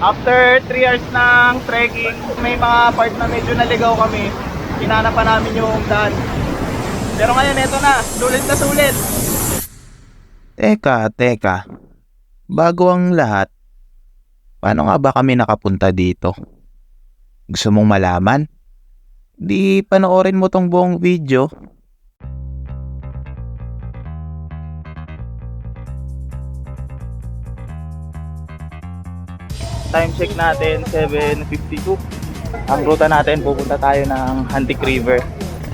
After 3 hours ng trekking, may mga part na medyo naligaw kami. Hinanap pa namin yung daan. Pero ngayon, eto na. Sulit na sulit. Teka. Bago ang lahat, paano nga ba kami nakapunta dito? Gusto mong malaman? Di panoorin mo tong buong video. Time check natin, 7:52. Ang ruta natin, pupunta tayo ng Hantik River.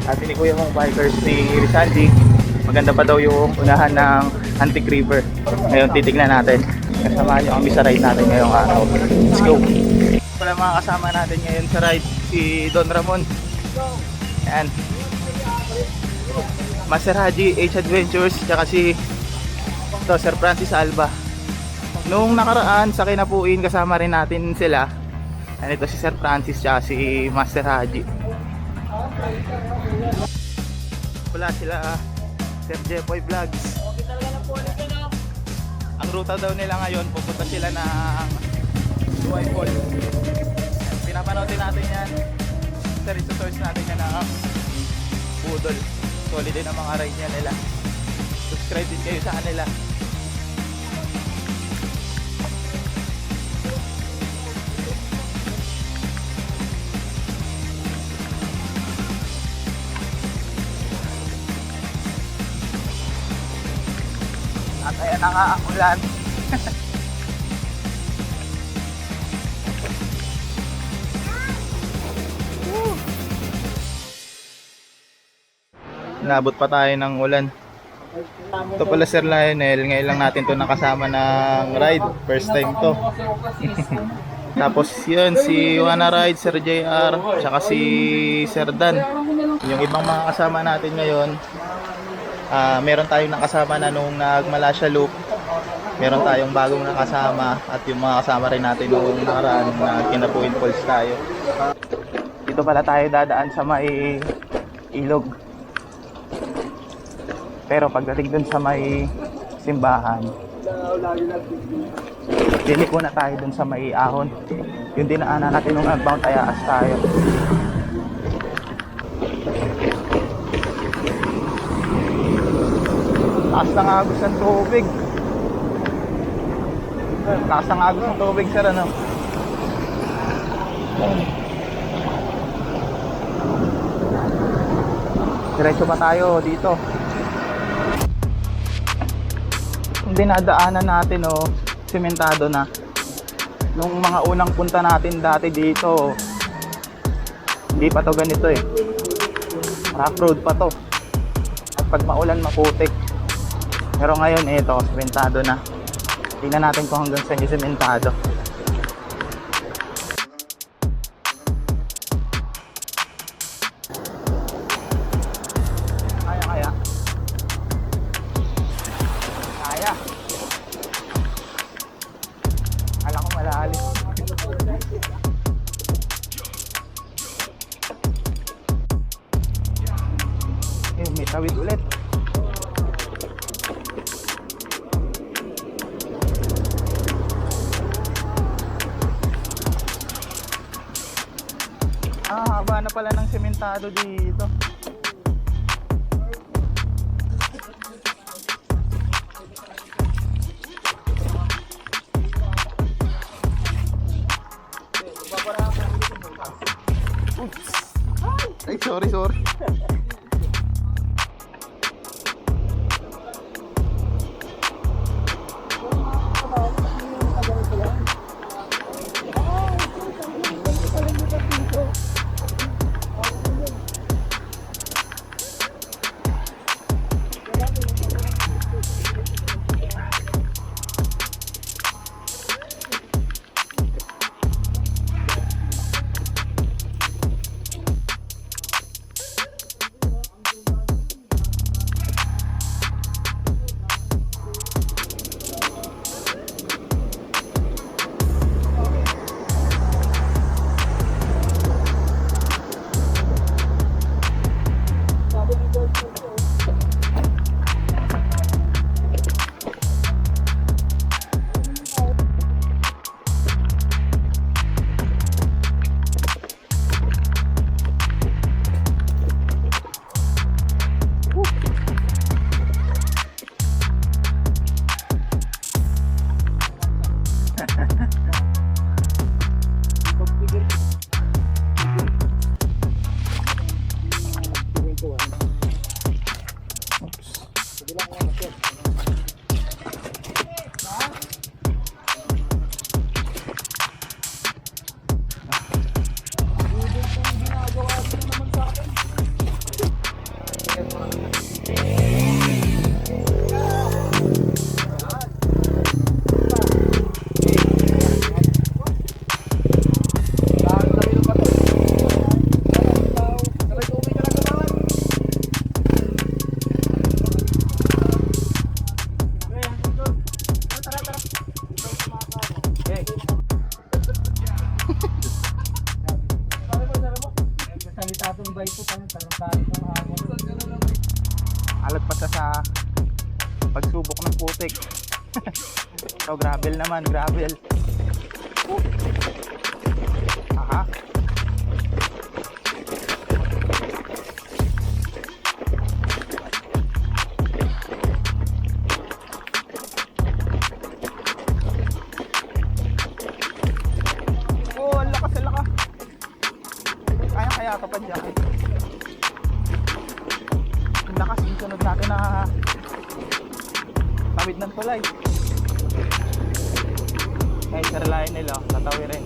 At ni Kuya mong bikers ni Rizaldi, maganda pa daw yung unahan ng Hantik River. Ngayon titignan natin. Kasama nyo kami sa ride natin ngayong araw. Let's go! Pala mga kasama natin ngayon sa ride, si Don Ramon. Yan. Master Haji H Adventures, tsaka si Sir Francis Alba. Nung nakaraan sa Kinapuin, kasama rin natin sila. Ano ito, si Sir Francis tsaka si Master Haji. Wala sila Sir Jepoy Vlogs. Ang ruta daw nila ngayon, pupunta sila ng Duay Falls. Pinapanood din natin yan. Sa resource natin yan ng Budol. Solid din ang mga ride niya nila. Subscribe din kayo sa kanila. At ayan na nga ang ulan. Nabot pa tayo ng ulan. Ito pala Sir Lionel, ngayon lang natin to nakasama ng ride. First time to. Tapos yun, si Wana Ride, Sir JR, tsaka si Sir Dan. Yung ibang mga kasama natin ngayon, meron tayong nakasama na nung nag-Malaysia Loop. Meron tayong bagong nakasama at yung mga kasama rin natin nung nakaraan na Kinapuin Falls tayo. Dito pala tayo dadaan sa may ilog. Pero pagdating dun sa may simbahan, dinig muna tayo dun sa may ahon. Yung dinaanan natin nung outbound Ayaas tayo. Taas ng agos ng tubig. Taas ng agos ng tubig, sir, ano? Diretso pa tayo dito. Yung dinadaanan natin, oh, sementado na. Nung mga unang punta natin dati dito, hindi pa to ganito eh. Rough road pa to. At pag maulan, maputik. Pero ngayon, ito, sementado na. Tingnan natin kung hanggang saan yung sementado. Kaya. Kala ko malalim. May tawid ulit. Haba na pala ng sementado dito. Oops. Ay, sorry. Alat pa siya sa pagsubok ng putik. So gravel naman, gravel. Aha. Oh, ang lakas, ang lakas. Kaya ito pa dyan. Ang lakas, yung sunod natin na tawid ng tulay. Kahit saralayan nila, tatawirin.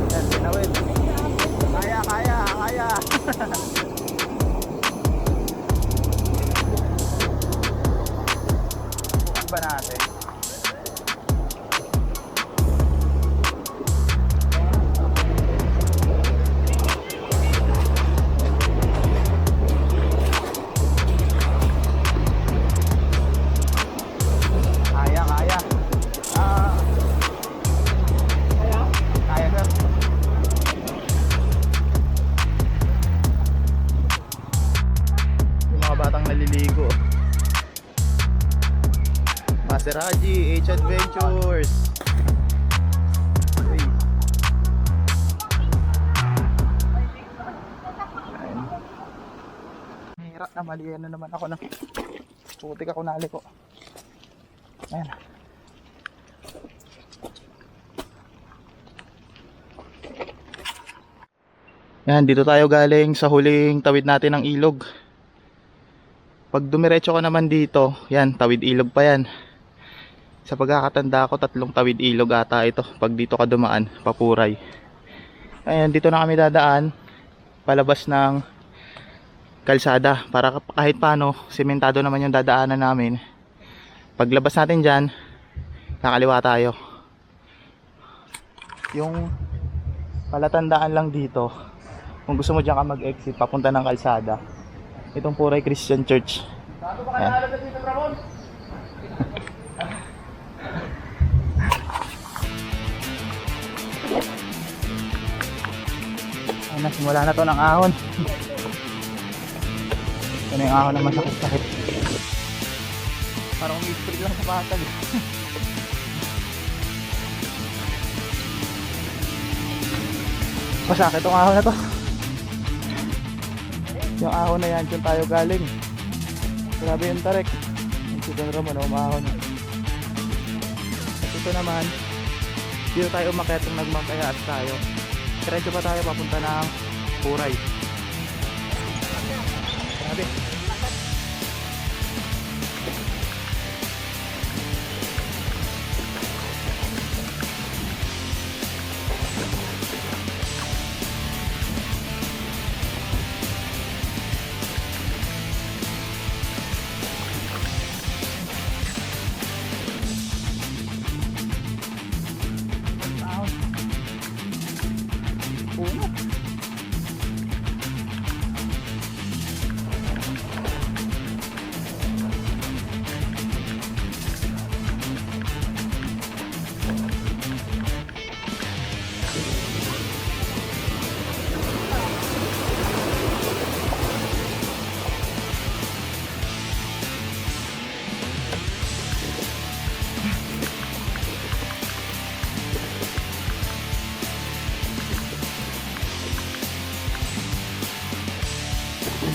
Yan, tinawid. Kaya, kaya, kaya. Bukan ba natin? Kaya, kaya. Kaya, sir. Yung mga batang naliligo. Master Haji, H Adventures. Uy. Ayun. Hirap na, maliyan na naman ako ng putik ako naliko. Ayan. Yan, dito tayo galing sa huling tawid natin ng ilog. Pag dumiretso ka naman dito, yan, tawid ilog pa yan. Sa pagkakatanda ko, 3 tawid ilog ata ito. Pag dito ka dumaan, papuray. Ayan, dito na kami dadaan. Palabas ng kalsada. Para kahit paano, sementado naman yung dadaanan namin. Paglabas natin dyan, kakaliwa tayo. Yung palatandaan lang dito, kung gusto mo dyan ka mag-exit, papunta ng kalsada. Itong Puray Christian Church. Ayan. Ay, nasimula na to ng ahon. Ito na yung ahon na masakit-sakit. Parang umisprit lang sa batag. Masakit itong ahon na to. Yung ahon na yan, dyan tayo galing. Grabe yung tarik. Yung Sidon Ramon, umahon. At ito naman, dito tayo umakyat kung nagmangkayaas tayo. Diretso pa tayo papunta ng Puray. Grabe. Puno.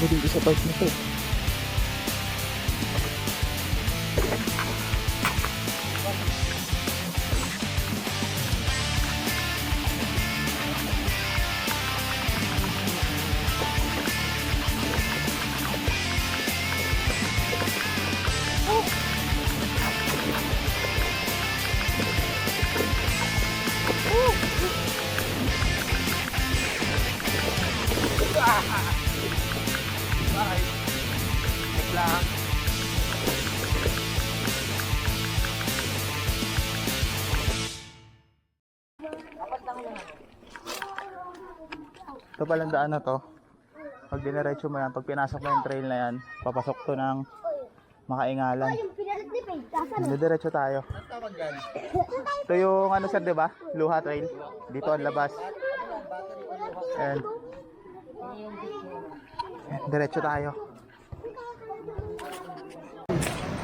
mo dito sa part na to. Ito palang daan na to. Pag diniretso mo yan, pag pinasok mo yung trail na yan, papasok to ng Makaingalan. Diretso tayo. Ito yung ano sir, di ba? Luha Trail. Dito ang labas. Ayan. Diretso tayo.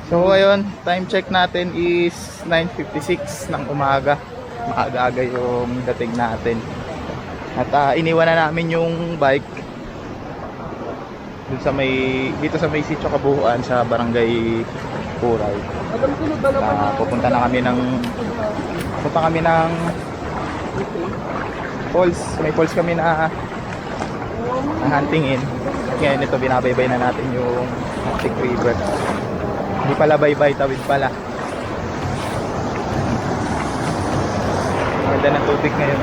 So ayun, time check natin is 9:56 ng umaga. Maaga-aga yung dating natin. At iniwan na namin yung bike dun sa dito sa may Sitio Kabuuan sa Barangay Puray. Pupunta kami ng falls. May falls kami na huntingin. Ngayon ito binabaybay na natin yung Antique River. Hindi pala baybay, tawid pala. Ganda ng tubig ngayon.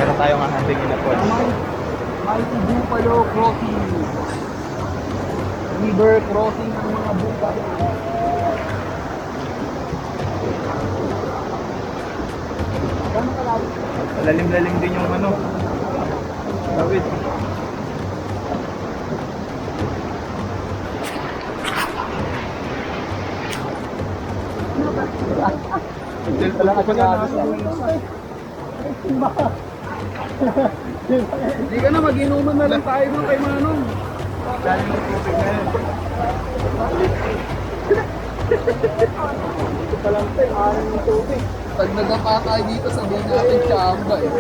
Meron tayong huntingin na falls. Mighty Buffalo Crossing. River crossing ng mga buffalo. Lalim-lalim din yung ano. Tawid. Hotel pala ako na. Hindi ka na, mag-inuman na lang tayo doon kay Manong. Galing ng tubig na yun. Ito pa lang tayo, maraming ng tubig. Pag nagapa tayo dito, sabihin natin chamba eh.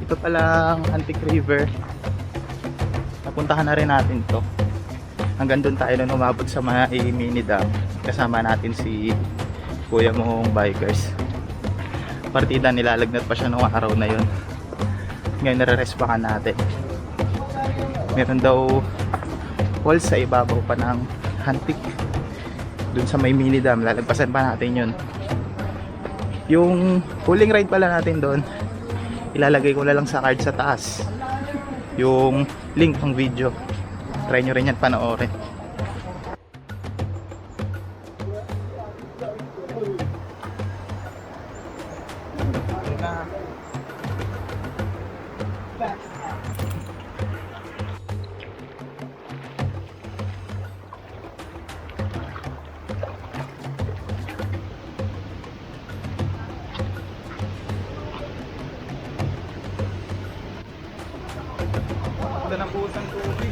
Ito palang Antique River. Napuntahan na rin natin to. Hanggang doon tayo nung umabot sa mini dam. Kasama natin si kuya mong bikers. Partida nilalagnat pa siya nung araw na yun. Ngayon nare-respakan natin. Meron daw falls sa ibabaw pa ng Antique. Doon sa may mini dam. Lalagpasan pa natin yun. Yung pulling ride pala natin doon, ilalagay ko na lang sa card sa taas yung link ng video. Try nyo rin yan panoorin. Ganda ng pusang tubig.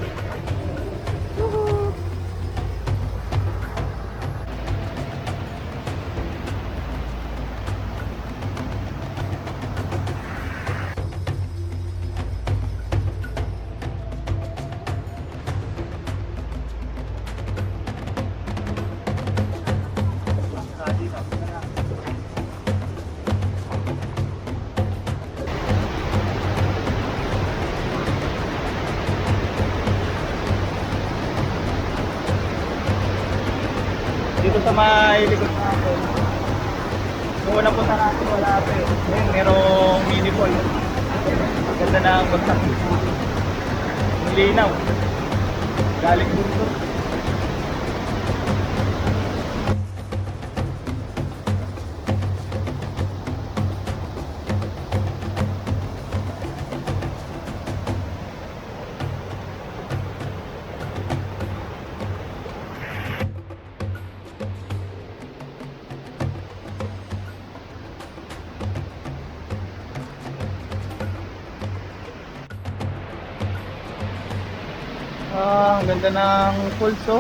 Dito sa may likod natin. Kung unang punta natin wala pa eh. Ngayon merong mini fall. Ganda na ang bagsak. Ang linaw. Galing bundok. Ang ganda ng falls, oh.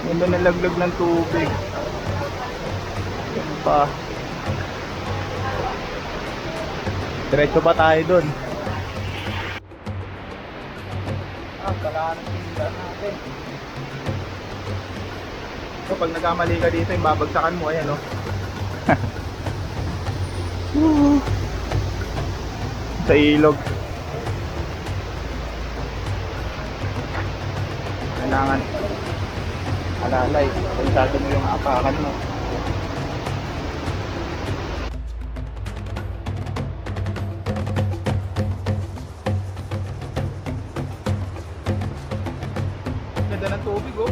Ganda ng laglag ng tubig. Yan pa. Diretso pa tayo dun. Kailangan ng tingnan natin. So, pag nagkamali ka dito, yung babagsakan mo, ayan, oh. Sa ilog. Kailangan alalay. Pagkado mo yung apakan mo. Ganda ng tubig, oh.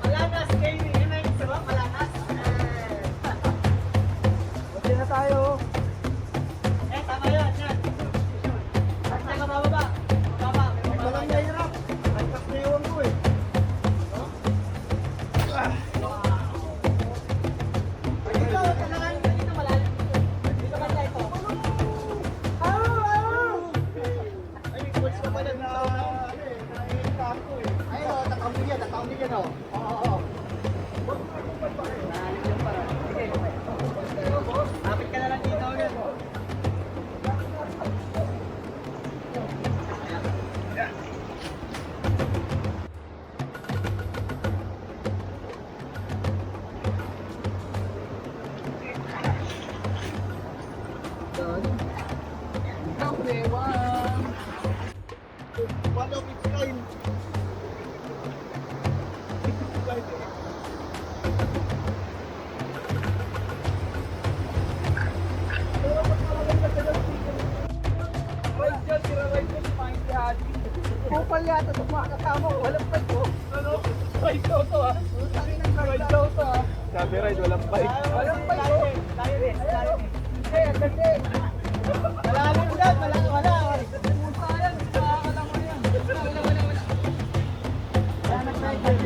Malakas kayo, yun na yung sarap, malakas. Buti na tayo. Tama yan, yan. Basta ka bababa. Bababa. Ito lang nahirap. Nagpas na iwan ko eh. Dito, talagang dito malalim. Dito banda ito. Ay, may coach ka pala na ay, tatawag niya, no? Oo. Lapit ka na lang dito ulit. One of its kind. Kupal yata sa mga kasama ko, walang bike ko. Ano? Ride daw to ha? Ride daw to ha? Sabi ride, walang bike. Walang bike ko. Hindi, ang ganda eh. Malalim dyan, wala. Pusa yan, nakakalang mo yan. Wala. Kaya nag-ride dyan.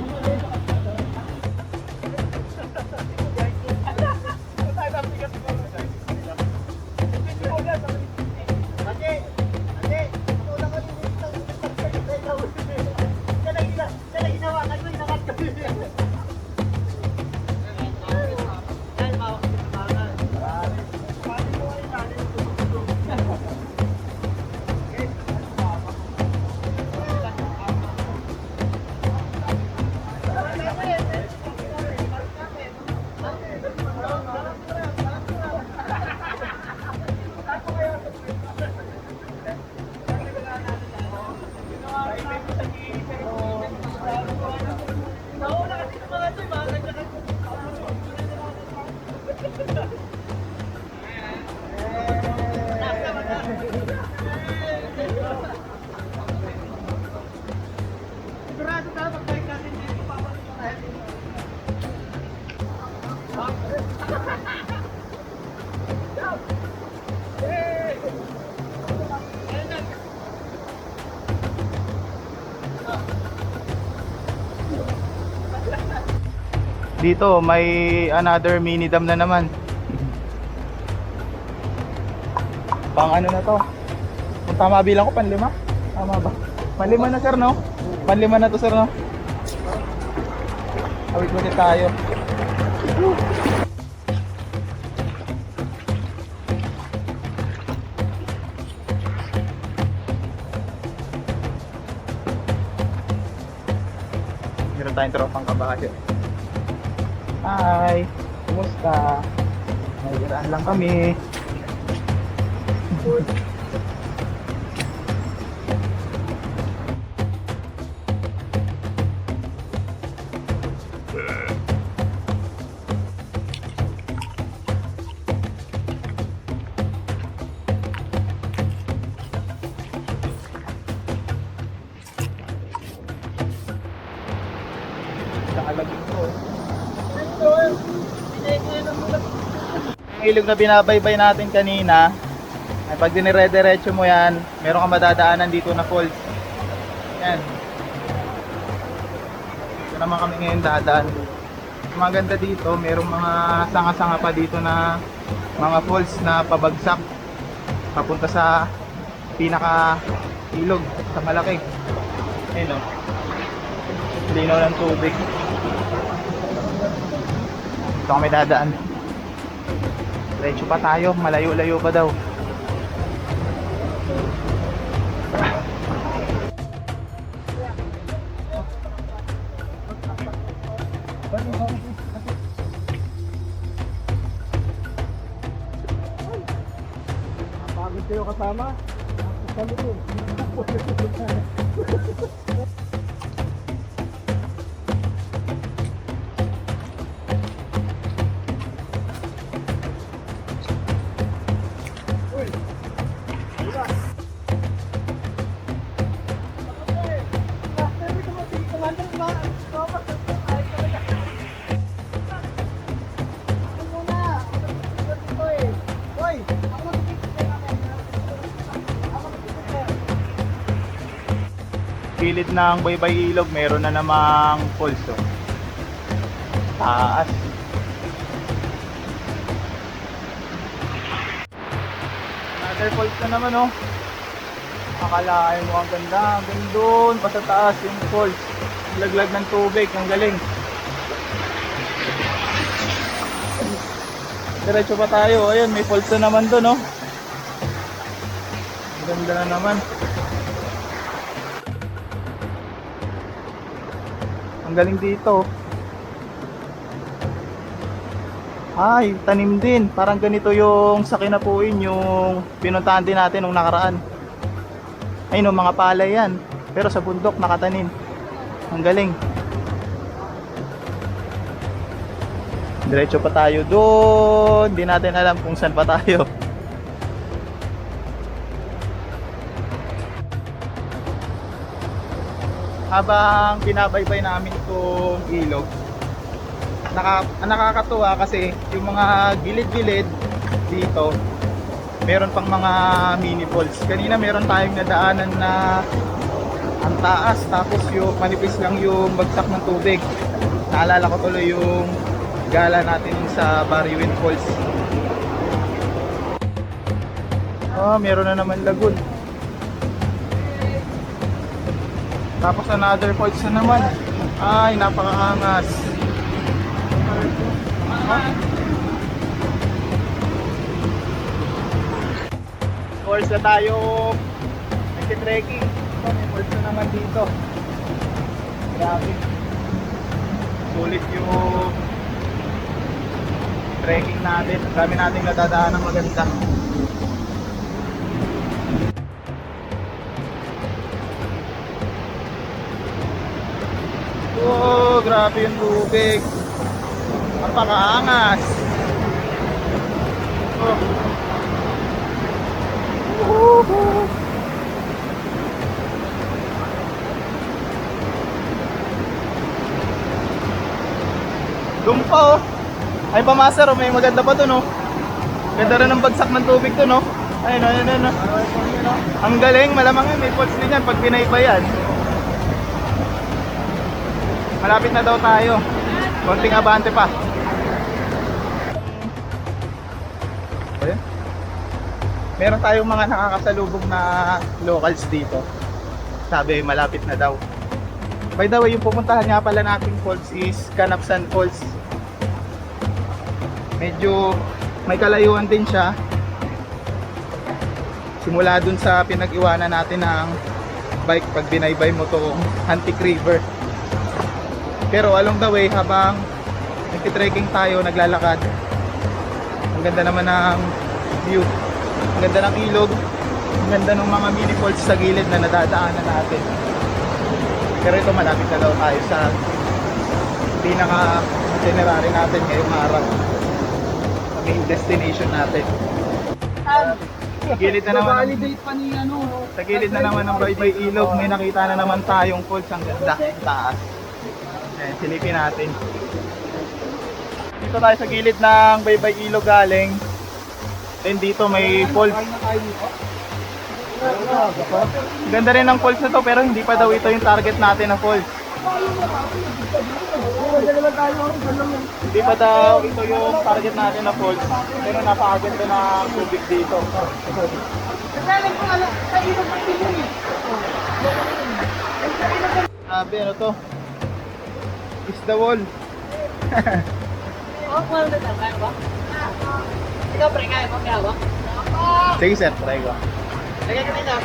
Dito may another mini dam na naman. Pang ano na to? Kung tama bilang ko, panlima? Tama ba? Panlima na sir, no? Panlima na to sir, no? Awit ulit tayo. Meron tayong tropang kabayo. Hi! Kumusta? Nagiraan lang kami. Nakalagin ko. Yung ilog na binabaybay natin kanina, ay pag dinire-diretso mo yan, meron kang madadaanan dito na falls. Yan. Ito naman kami ngayon dadaan. maganda dito, merong mga sanga-sanga pa dito na mga falls na pabagsak papunta sa pinaka ilog sa malaki. Ayun o, linaw ng tubig. Ito kami dadaan. Diretso pa tayo, malayo-layo pa daw. Pagod kayo kasama. Sa likod. Gilid ng Baybay Ilog, meron na namang falls oh. Taas. Another falls na naman oh. Akalain mo ang ganda, hanggang doon pa sa taas yung falls. Laglag ng tubig, ang galing. Diretso pa tayo, ayun may falls na naman doon oh. Ang ganda na naman. Ang galing dito. Ay, tanim din. Parang ganito yung sa Kinapuin, yung pinuntahan din natin nung nakaraan. Ay no, mga palay yan. Pero sa bundok nakatanim. Ang galing. Diretso pa tayo doon. Hindi natin alam kung saan pa tayo. Habang binabaybay namin itong ilog, nakakatuwa kasi yung mga gilid-gilid dito, meron pang mga mini falls. Kanina meron tayong nadaanan na ang taas, tapos yung manipis lang yung bagsak ng tubig. Naalala ko tuloy yung gala natin sa Bariwin Falls. Meron na naman lagoon. Tapos another falls na naman. Ay, napakaangas. Falls na tayo. Nagtitrekking. May falls na naman dito. Grabe. Sulit yung trekking natin. Dami nating nadadaan ng maganda. Oh, grabe yung tubig. Napakaangas. Oh. Doon pa oh. Ay pa master oh, may maganda pa doon oh. Ganda rin ng bagsak ng tubig doon oh. Ayun oh, ayun oh. Ang galing, malamang yun, may falls din yan pag pinaybayan. Malapit na daw tayo. Konting abante pa. Ayan. Meron tayong mga nakakasalubog na locals dito. Sabi malapit na daw. By the way, yung pupuntahan nga pala nating falls is Canapsan Falls. Medyo may kalayuan din siya. Simula dun sa pinag-iwanan natin ng bike pag binaybay mo to Antique River. Pero along the way, habang nagtitrekking tayo, naglalakad, ang ganda naman ng view, ang ganda ng ilog, ang ganda ng mga mini falls sa gilid na nadadaanan natin. Pero ito, malapit na daw tayo sa pinaka itinerary natin ngayong araw, sa main destination natin. Gilid na naman sa gilid na naman ng Baybay Ilog, may nakita na naman tayong falls. Ang ganda, ang taas. Ayan, silipin natin. Dito tayo sa gilid ng Baybay Ilog galing. Then dito may falls. Ganda rin ng falls na to, pero hindi pa daw ito yung target natin na falls. Hindi pa daw ito yung target natin na falls, pero napakaganda ng tubig dito. Sabi, ano to? Is the wall. Ikaw, pre, kaya mo, kaya ba? Sige sir, try ko. Lagay ka dito.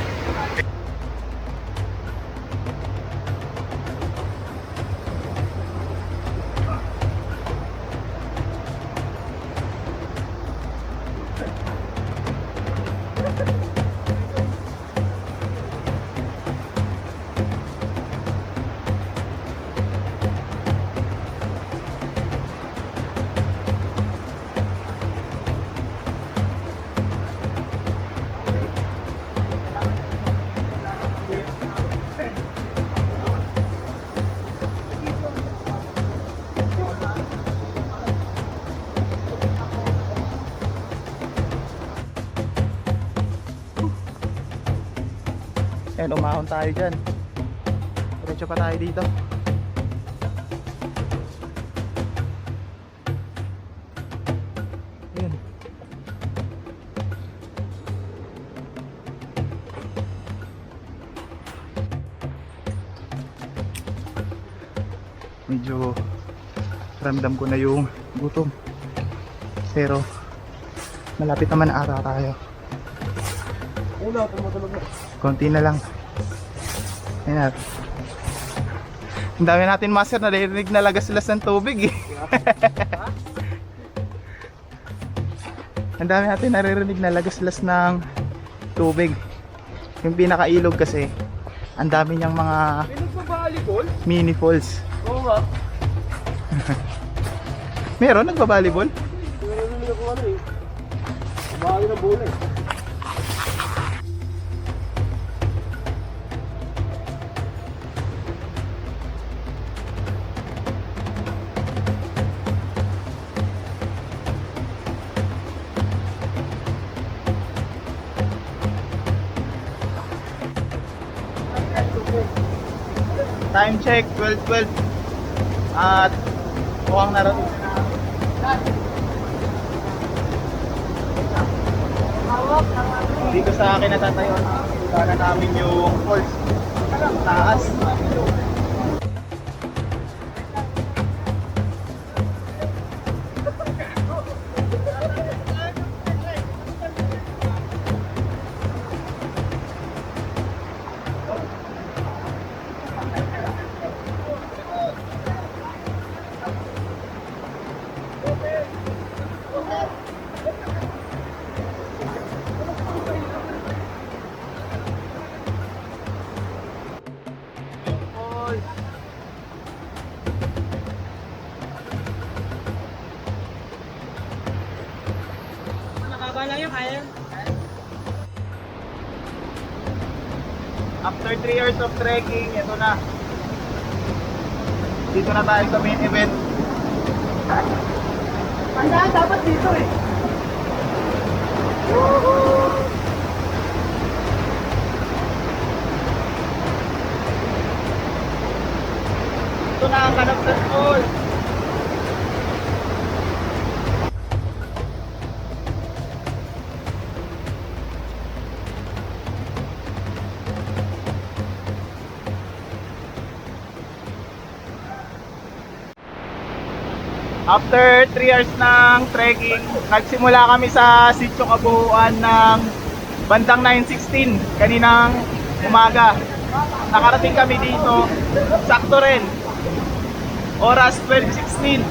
Ayan, umahon tayo dyan. Diretso pa tayo dito. Ayan. Medyo ramdam ko na yung gutom. Pero malapit naman na ata tayo. Konti na lang. Ayan. Ang dami natin master, naririnig na lagas-las ng tubig eh. Ang dami natin naririnig na lagas-las ng tubig. Yung pinakailog kasi, ang dami niyang mga mini falls. Oo nga. Meron nagbabalibol? Narinig ako ano eh. Bahagi ng bola eh. Time check, 12:12. At mukhang narating. Dito sa akin natatayo. Sana namin yung falls. Taas. Nakaba lang yung kaya. After 3 years of trekking, ito na. Dito na tayo sa main event. Tandaan, dapat dito eh. Ito na ang Kanapsat Falls. After 3 years ng trekking, nagsimula kami sa Sitio Kabuuan ng bandang 9:16 kaninang umaga. Nakarating kami dito, sakto rin. Oras 12:16.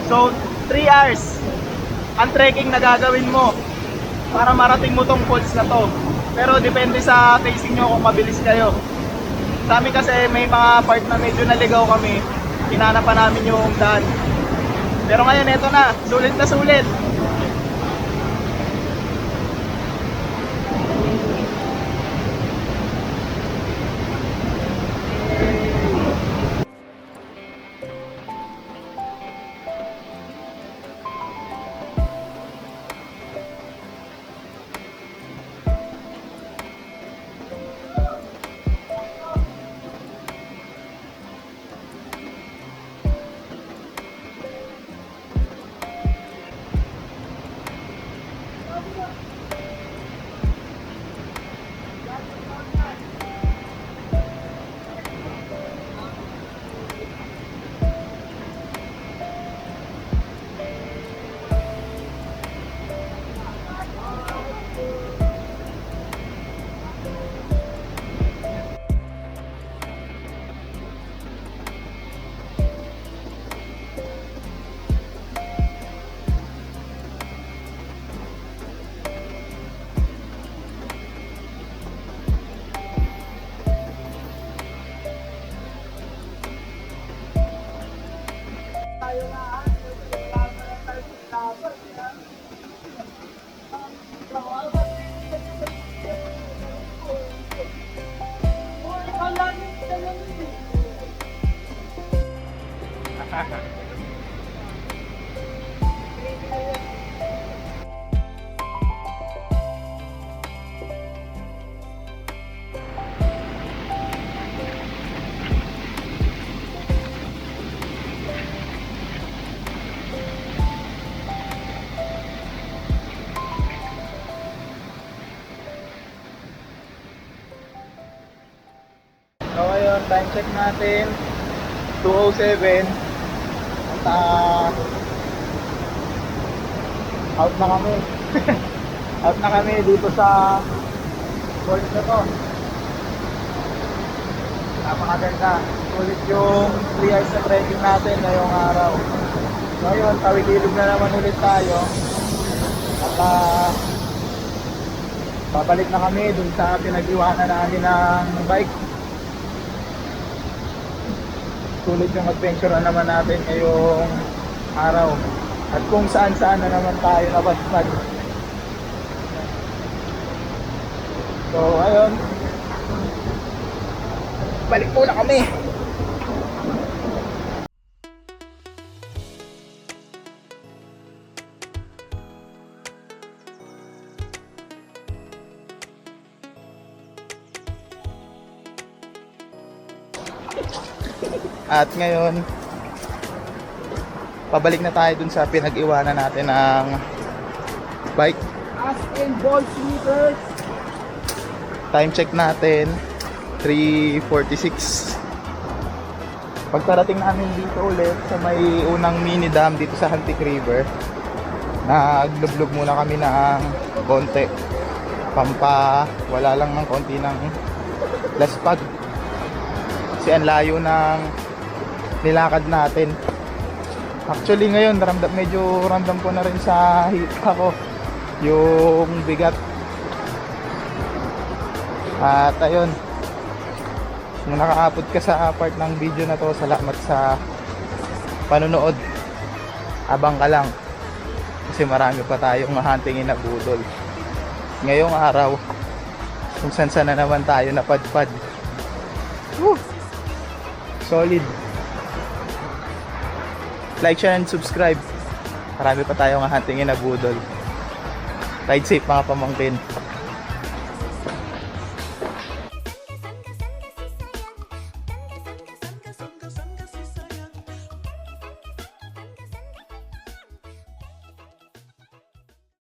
So 3 hours ang trekking na gagawin mo para marating mo tong falls na to. Pero depende sa pacing nyo kung mabilis kayo. Sa amin kasi may mga part na medyo naligaw kami, hinanapan namin yung daan. Pero ngayon eto na, sulit na sulit. So ngayon, time check natin 2:07. At out na kami. Out na kami dito sa course na to. Napakaganda. Ulit yung 3 hours na trekking natin ngayong araw. So ngayon, tawid-ilog na naman ulit tayo. At babalik na kami dun sa pinag-iwanan namin ng bike. Sulit yung adventure na naman natin ngayong araw. At kung saan-saan na naman tayo napadpad. So ayun, balik muna kami. At ngayon, pabalik na tayo dun sa pinag-iwanan natin ng bike. As in ball sweepers. Time check natin 3:46. Pagkarating namin dito ulit sa may unang mini dam dito sa Hantik River, naglublog muna kami ng konti. Wala lang ng konti ng laspag. Kasi ang layo ng nilakad natin. Actually ngayon medyo ramdam ko na rin sa hita ko yung bigat. At ayun, kung nakaabot ka sa part ng video na to, salamat sa panonood. Abang ka lang kasi marami pa tayong huntingin na budol ngayong araw, kung saan na naman tayo napadpad. Woo! Solid. Like, share, and subscribe. Marami pa tayong huntingin na budol. Ride safe mga pamangkin.